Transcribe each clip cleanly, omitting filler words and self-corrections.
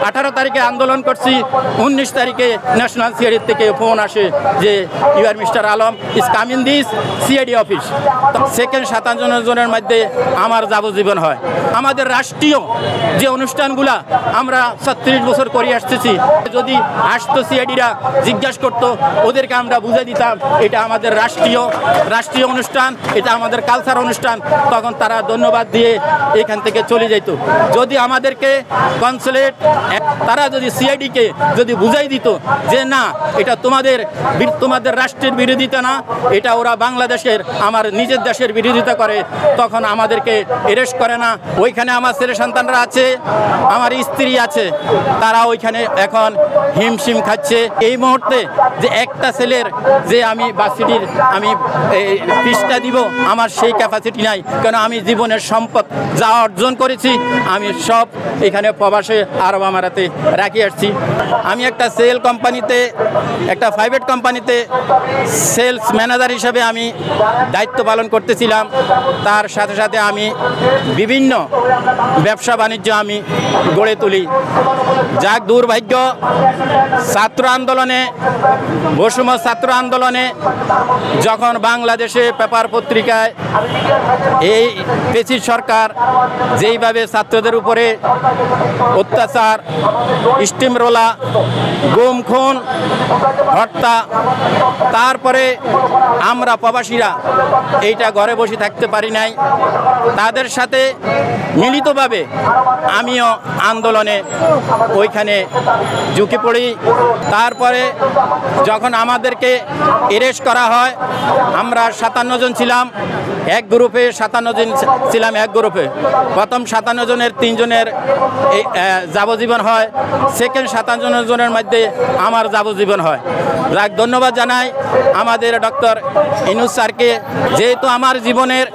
18 তারিখে আন্দোলন করছি, 19 তারিখে ন্যাশনাল সিআইডি থেকে ফোন আসে যে you are mister Alam is coming this CID office. Second 57 জনের মধ্যে আমার যাবজ্জীবন হয়। আমাদের রাষ্ট্রীয় যে অনুষ্ঠানগুলা আমরা 36 বছর করে আসতেছি, যদি আসতো সিআইডিরা জিজ্ঞাসা করতো, ওদেরকে আমরা বুঝে দিতাম এটা আমাদের রাষ্ট্রীয় অনুষ্ঠান, এটা আমাদের কালচার অনুষ্ঠান, তখন তারা ধন্যবাদ দিয়ে এখান থেকে চলে যেত। যদি আমাদেরকে কনসুলেট তারা যদি সিআইডিকে যদি বুঝাই দিত যে না, এটা তোমাদের রাষ্ট্রের বিরোধিতা না, এটা ওরা বাংলাদেশের আমার নিজের দেশের বিরোধিতা করে, তখন আমাদেরকে অ্যারেস্ট করে না। ওইখানে আমার ছেলে সন্তানরা আছে, আমার স্ত্রী আছে, তারা ওইখানে এখন হিমশিম খাচ্ছে। এই মুহূর্তে যে একটা ছেলের যে আমি ভার্সিটির আমি ফিসটা দিব, আমার সেই ক্যাপাসিটি নাই, কেন আমি জীবনের সম্পদ যা অর্জন করেছি আমি সব এখানে প্রবাসে আরব আমিরাতে রাখি আসছি। আমি একটা একটা প্রাইভেট কোম্পানিতে সেলস ম্যানেজার হিসেবে আমি দায়িত্ব পালন করতেছিলাম। তার সাথে সাথে আমি বিভিন্ন ব্যবসা বাণিজ্য আমি গড়ে তুলি। যাক দুর্ভাগ্য, ছাত্র আন্দোলনে, বৈষম্য ছাত্র আন্দোলনে যখন বাংলাদেশে পেপার পত্রিকায় এই পেশির সরকার যেইভাবে ছাত্রদের উপরে অত্যাচার, স্টিম রোলা, গুম খুন, হত্যা, তারপরে আমরা প্রবাসীরা এইটা ঘরে বসে থাকতে পারি নাই, তাদের সাথে মিলিতভাবে আমিও আন্দোলনে ওইখানে ঝুঁকে পড়ি। তারপরে যখন আমাদেরকে অ্যারেস্ট করা হয়, আমরা 57 জন ছিলাম এক গ্রুপে, 57 জন ছিলাম এক গ্রুপে। প্রথম 57 জনের 3 জনের যাবজ্জীবন হয়, সেকেন্ড 57 জনের মধ্যে আমার যাবজ্জীবন হয়। যাক ধন্যবাদ জানাই আমাদের ডক্টর ইউনূস স্যারকে, যেহেতু আমার জীবনের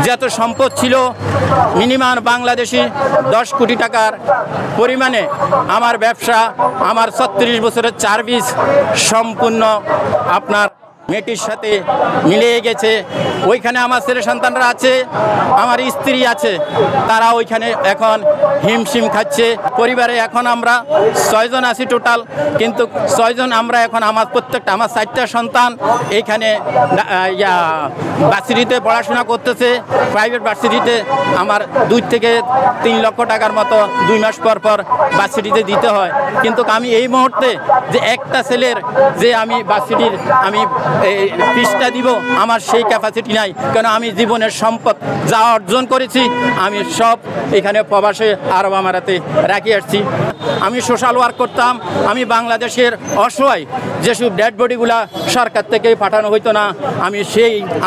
যত সম্পদ ছিল মিনিমাম বাংলাদেশি 10 কোটি টাকার পরিমাণে আমার ব্যবসা, আমার 36 বছরের সার্ভিস সম্পূর্ণ আপনার মেয়েটির সাথে মিলিয়ে গেছে। ওইখানে আমার ছেলে সন্তানরা আছে, আমার স্ত্রী আছে, তারা ওইখানে এখন হিমশিম খাচ্ছে। পরিবারে এখন আমরা 6 জন আছি টোটাল, কিন্তু 6 জন আমরা এখন আমার প্রত্যেকটা আমার 4টা সন্তান এইখানে ভার্সিটিতে পড়াশোনা করতেছে, প্রাইভেট ভার্সিটিতে। আমার 2 থেকে 3 লক্ষ টাকার মতো 2 মাস পর পর ভার্সিটিতে দিতে হয়। কিন্তু আমি এই মুহূর্তে যে একটা ছেলের যে আমি ভার্সিটির আমি ফিসটা দিব, আমার সেই ক্যাপাসিটি নাই, কেন আমি জীবনের সম্পদ যা অর্জন করেছি আমি সব এখানে প্রবাসে আরব আমিরাতে রাখি আসছি। আমি সোশ্যাল ওয়ার্ক করতাম। আমি বাংলাদেশের অসহায় যেসব ডেড বডিগুলা সরকার থেকে পাঠানো হইতো না, আমি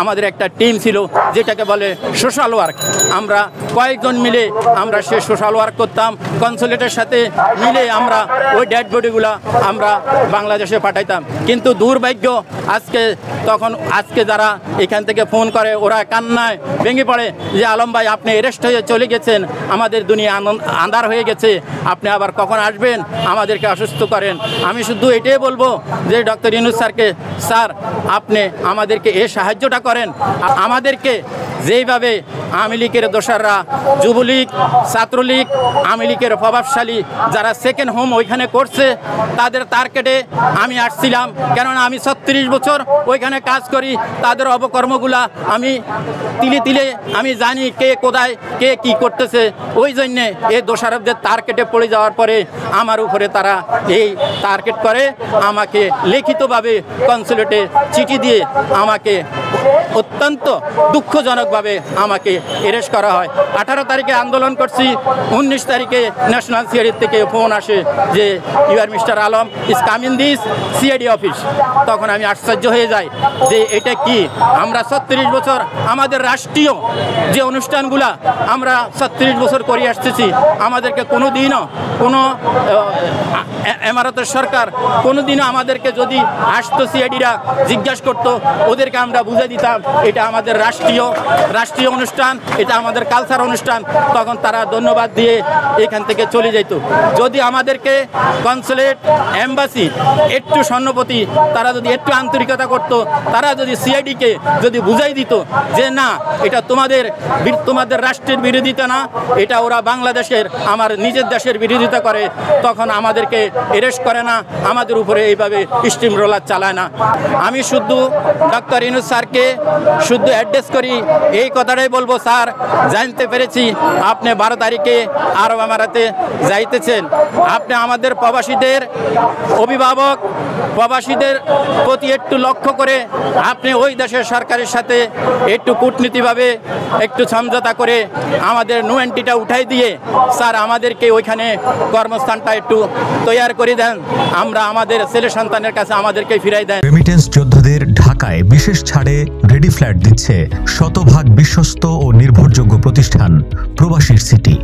আমাদের একটা টিম ছিল যেটাকে বলে সোশ্যাল ওয়ার্ক। আমরা কয়েকজন মিলে আমরা সেই সোশ্যাল ওয়ার্ক করতাম, কনসুলেটের সাথে মিলে আমরা ওই ডেড বডিগুলা আমরা বাংলাদেশে পাঠাইতাম। কিন্তু দুর্ভাগ্য আজকে যারা এখান থেকে ফোন করে ওরা কান্নায় ভেঙে পড়ে যে আলম ভাই আপনি অ্যারেস্ট হয়ে চলে গেছেন, আমাদের দুনিয়া আন্ধার হয়ে গেছে, আপনি আবার কখন আসবেন, আমাদেরকে অসুস্থ করেন। আমি শুধু এটাই বলবো যে ডক্টর ইউনূস স্যারকে, স্যার আপনি আমাদেরকে এই সাহায্যটা করেন। আমাদেরকে যেইভাবে আওয়ামী লীগের দোসররা, যুবলীগ, ছাত্রলীগ, আওয়ামী লীগের প্রভাবশালী যারা সেকেন্ড হোম ওইখানে করছে, তাদের টার্গেটে আমি আসছিলাম, কেননা আমি 36 বছর ওইখানে কাজ করি। তাদের অপকর্মগুলা আমি তিলে তিলে আমি জানি কে কোথায় কে কি করতেছে। ওই জন্যে এই দোষারোপদের টার্গেটে পড়ে যাওয়ার পরে আমার উপরে তারা এই টার্গেট করে আমাকে লিখিতভাবে কনসুলেটে চিঠি দিয়ে আমাকে অত্যন্ত দুঃখজনকভাবে আমাকে অ্যারেস্ট করা হয়। 18 তারিখে আন্দোলন করছি, 19 তারিখে ন্যাশনাল সিআইডি থেকে ফোন আসে যে you are mister Alam is coming this CID office. তখন আমি আশ্চর্য হয়ে যাই যে এটা কি, আমরা 36 বছর আমাদের রাষ্ট্রীয় যে অনুষ্ঠানগুলা আমরা 36 বছর করে আসতেছি, আমাদেরকে কোনো দিনও কোনো এমারতের সরকার কোনো দিনও আমাদেরকে যদি আসতো সিআইডিরা জিজ্ঞাসা করতো, ওদেরকে আমরা বুঝে বুঝে দিতাম এটা আমাদের রাষ্ট্রীয় অনুষ্ঠান, এটা আমাদের কালচার অনুষ্ঠান, তখন তারা ধন্যবাদ দিয়ে এখান থেকে চলে যেত। যদি আমাদেরকে কনসুলেট, এম্বাসি একটু সন্ন্যপতি, তারা যদি একটু আন্তরিকতা করত, তারা যদি সিআইডিকে যদি বুঝাই দিত যে না, এটা তোমাদের রাষ্ট্রের বিরোধিতা না, এটা ওরা বাংলাদেশের, আমার নিজের দেশের বিরোধিতা করে, তখন আমাদেরকে অ্যারেস্ট করে না, আমাদের উপরে এইভাবে স্টিম রোলার চালায় না। আমি শুধু ডক্টর ইউনূস স্যারকে শুধু অ্যাড্রেস করি, এই কথাটাই বলবো, স্যার জানতে পেরেছি আপনি 12 তারিখে আরব আমিরাতে যাইতেছেন। আপনি আমাদের প্রবাসীদের অভিভাবক, প্রবাসীদের প্রতি একটু লক্ষ্য করে আপনি ওই দেশের সরকারের সাথে একটু কূটনীতিভাবে একটু সমঝোতা করে আমাদের নুয়েন্টিটা উঠাই দিয়ে স্যার আমাদেরকে ওইখানে কর্মস্থানটা একটু তৈরি করে দেন, আমরা আমাদের ছেলে সন্তানের কাছে আমাদেরকে ফিরাই দেন। রেমিটেন্স যোদ্ধাদের ঢাকায় বিশেষ ছাড়ে রেডি ফ্ল্যাট দিচ্ছে শতভাগ বিশ্বস্ত ও নির্ভরযোগ্য প্রতিষ্ঠান প্রবাসীর সিটি।